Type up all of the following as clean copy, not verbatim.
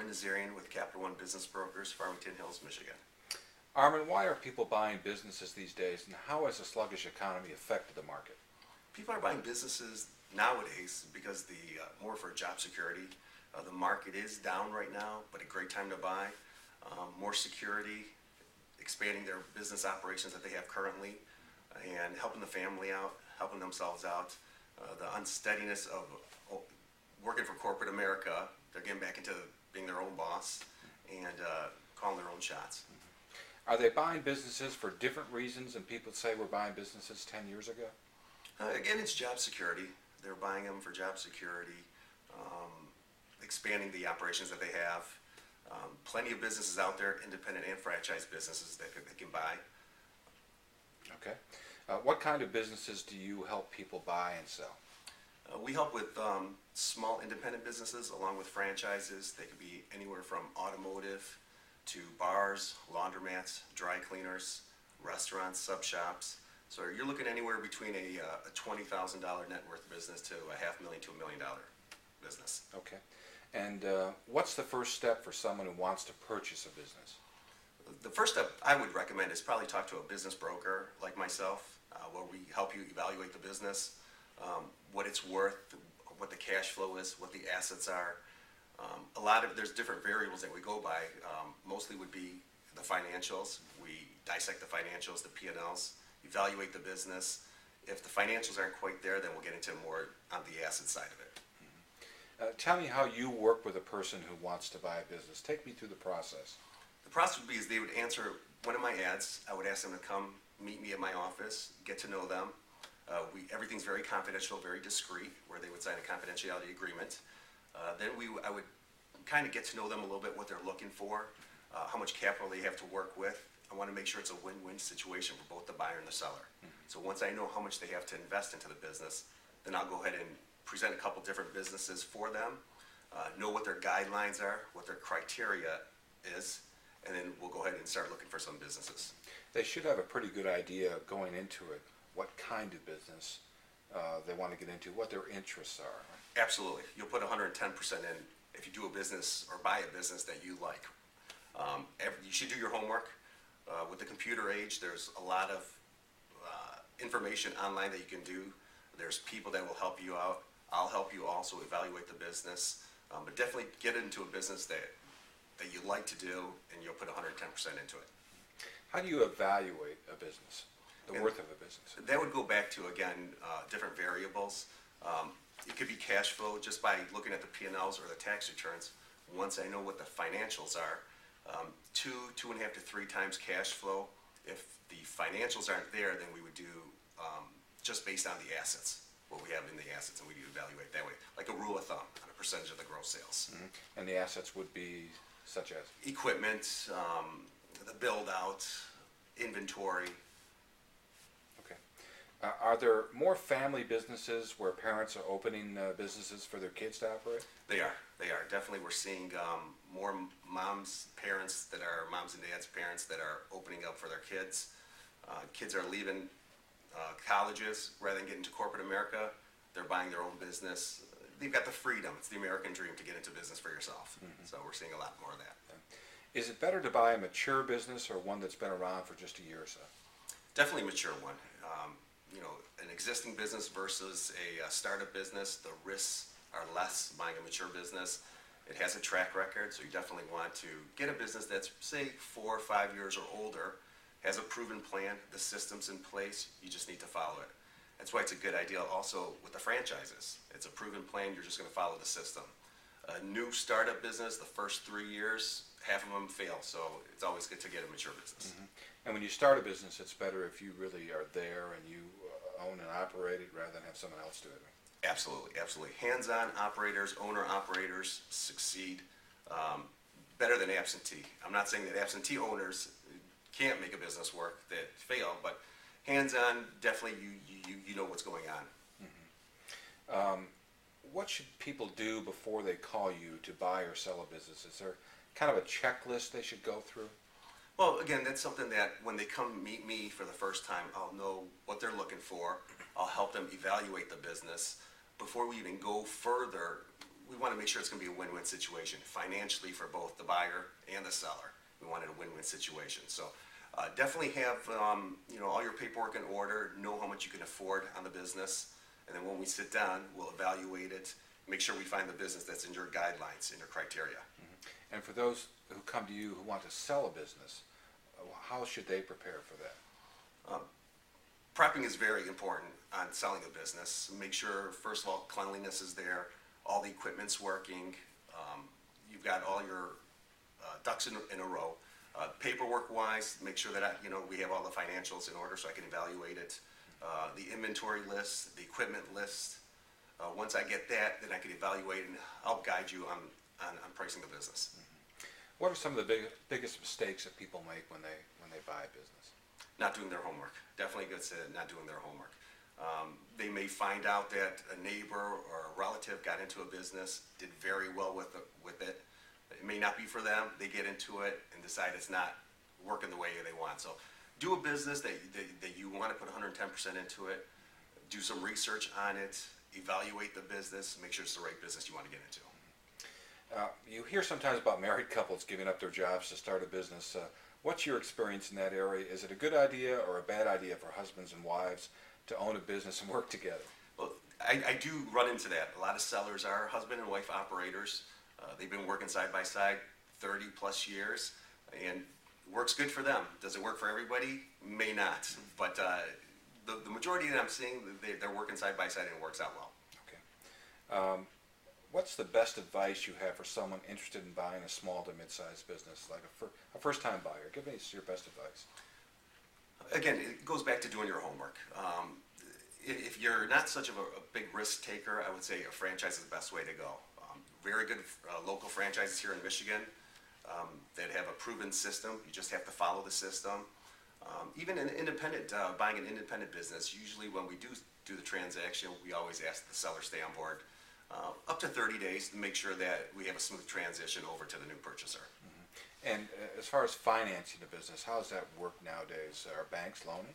Armen Nazarian with Capital One Business Brokers, Farmington Hills, Michigan. Armen, why are people buying businesses these days, and how has a sluggish economy affected the market? People are buying businesses nowadays because more for job security. The market is down right now, but a great time to buy. More security, expanding their business operations that they have currently, and helping the family out, helping themselves out. The unsteadiness of working for corporate America, they're getting back into being their own boss and calling their own shots. Are they buying businesses for different reasons than people say were buying businesses 10 years ago? Again, it's job security. They're buying them for job security, expanding the operations that they have. Plenty of businesses out there, independent and franchise businesses that they can buy. Okay. What kind of businesses do you help people buy and sell? We help with small independent businesses along with franchises. They could be anywhere from automotive to bars, laundromats, dry cleaners, restaurants, sub shops. So you're looking anywhere between a $20,000 net worth business to a $500,000 to $1 million business. Okay. And what's the first step for someone who wants to purchase a business? The first step I would recommend is probably talk to a business broker like myself, where we help you evaluate the business, what it's worth, what the cash flow is, what the assets are. There's different variables that we go by. Mostly would be the financials. We dissect the financials, the P&Ls, evaluate the business. If the financials aren't quite there, then we'll get into more on the asset side of it. Tell me how you work with a person who wants to buy a business. Take me through the process. The process would be is they would answer one of my ads. I would ask them to come meet me at my office, get to know them. Everything's very confidential, very discreet, where they would sign a confidentiality agreement. I would kind of get to know them a little bit, what they're looking for, how much capital they have to work with. I want to make sure it's a win-win situation for both the buyer and the seller. So once I know how much they have to invest into the business, then I'll go ahead and present a couple different businesses for them, know what their guidelines are, what their criteria is, and then we'll go ahead and start looking for some businesses. They should have a pretty good idea going into it, what kind of business they want to get into, what their interests are. Absolutely. You'll put 110% in if you do a business or buy a business that you like. You should do your homework. With the computer age, there's a lot of information online that you can do. There's people that will help you out. I'll help you also evaluate the business. But definitely get into a business that you like to do, and you'll put 110% into it. How do you evaluate a business, the worth of a business? That would go back to, again, different variables. It could be cash flow just by looking at the P&Ls or the tax returns. Once I know what the financials are, 2.5 to 3 times cash flow. If the financials aren't there, then we would do just based on the assets, what we have in the assets, and we evaluate that way, like a rule of thumb on a percentage of the gross sales. And the assets would be such as? Equipment, the build out, inventory. Okay. Are there more family businesses where parents are opening businesses for their kids to operate? They are. Definitely we're seeing more moms and dads parents that are opening up for their kids. Kids are leaving colleges rather than get into corporate America. They're buying their own business. They've got the freedom. It's the American dream to get into business for yourself. So we're seeing a lot more of that. Is it better to buy a mature business or one that's been around for just a year or so? Definitely a mature one. An existing business versus a startup business, the risks are less buying a mature business. It has a track record, so you definitely want to get a business that's, say, 4 or 5 years or older, has a proven plan, the system's in place, you just need to follow it. That's why it's a good idea also with the franchises. It's a proven plan, you're just going to follow the system. A new startup business, the first 3 years, half of them fail, so it's always good to get a mature business. And when you start a business, it's better if you really are there and you own and operate it rather than have someone else do it. Absolutely. Hands-on operators, owner-operators succeed better than absentee. I'm not saying that absentee owners can't make a business work that fail, but hands-on, definitely you know what's going on. What should people do before they call you to buy or sell a business? Is there kind of a checklist they should go through? Well, again, that's something that when they come meet me for the first time, I'll know what they're looking for. I'll help them evaluate the business. Before we even go further, we want to make sure it's going to be a win-win situation financially for both the buyer and the seller. We wanted a win-win situation. So definitely have all your paperwork in order, know how much you can afford on the business, and then when we sit down, we'll evaluate it, make sure we find the business that's in your guidelines, in your criteria. Mm-hmm. And for those who come to you who want to sell a business, how should they prepare for that? Prepping is very important on selling a business. Make sure, first of all, cleanliness is there, all the equipment's working, you've got all your ducks in a row. Paperwork-wise, make sure that we have all the financials in order so I can evaluate it. The inventory list, the equipment list. Once I get that, then I can evaluate and I'll guide you on pricing the business. Mm-hmm. What are some of the biggest mistakes that people make when they buy a business? Not doing their homework. Definitely good to not doing their homework. They may find out that a neighbor or a relative got into a business, did very well with it. It may not be for them. They get into it and decide it's not working the way they want. So do a business that you want to put 110% into it. Do some research on it. Evaluate the business. Make sure it's the right business you want to get into. You hear sometimes about married couples giving up their jobs to start a business. What's your experience in that area? Is it a good idea or a bad idea for husbands and wives to own a business and work together? Well, I do run into that. A lot of sellers are husband and wife operators. They've been working side by side 30 plus years, and works good for them. Does it work for everybody? May not. But the majority that I'm seeing, they're working side by side and it works out well. Okay. What's the best advice you have for someone interested in buying a small to mid-sized business, like a first-time buyer? Give me your best advice. Again, it goes back to doing your homework. If you're not such of a big risk taker, I would say a franchise is the best way to go. Very good local franchises here in Michigan that have a proven system. You just have to follow the system. Even an independent, buying an independent business, usually when we do the transaction, we always ask the seller stay on board up to 30 days to make sure that we have a smooth transition over to the new purchaser. Mm-hmm. And as far as financing the business, how does that work nowadays? Are banks loaning?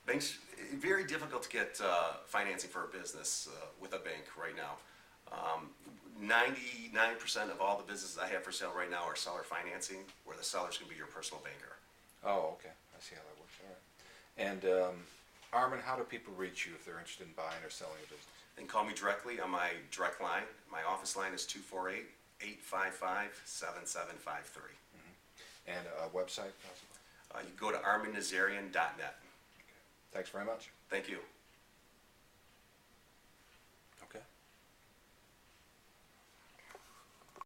Banks, very difficult to get financing for a business with a bank right now. 99% of all the businesses I have for sale right now are seller financing, where the seller's going to be your personal banker. Oh, okay. I see how that works. All right. And Armen, how do people reach you if they're interested in buying or selling a business? They can call me directly on my direct line. My office line is 248-855-7753. Mm-hmm. And a website, possibly? You can go to armennazarian.net. Okay. Thanks very much. Thank you.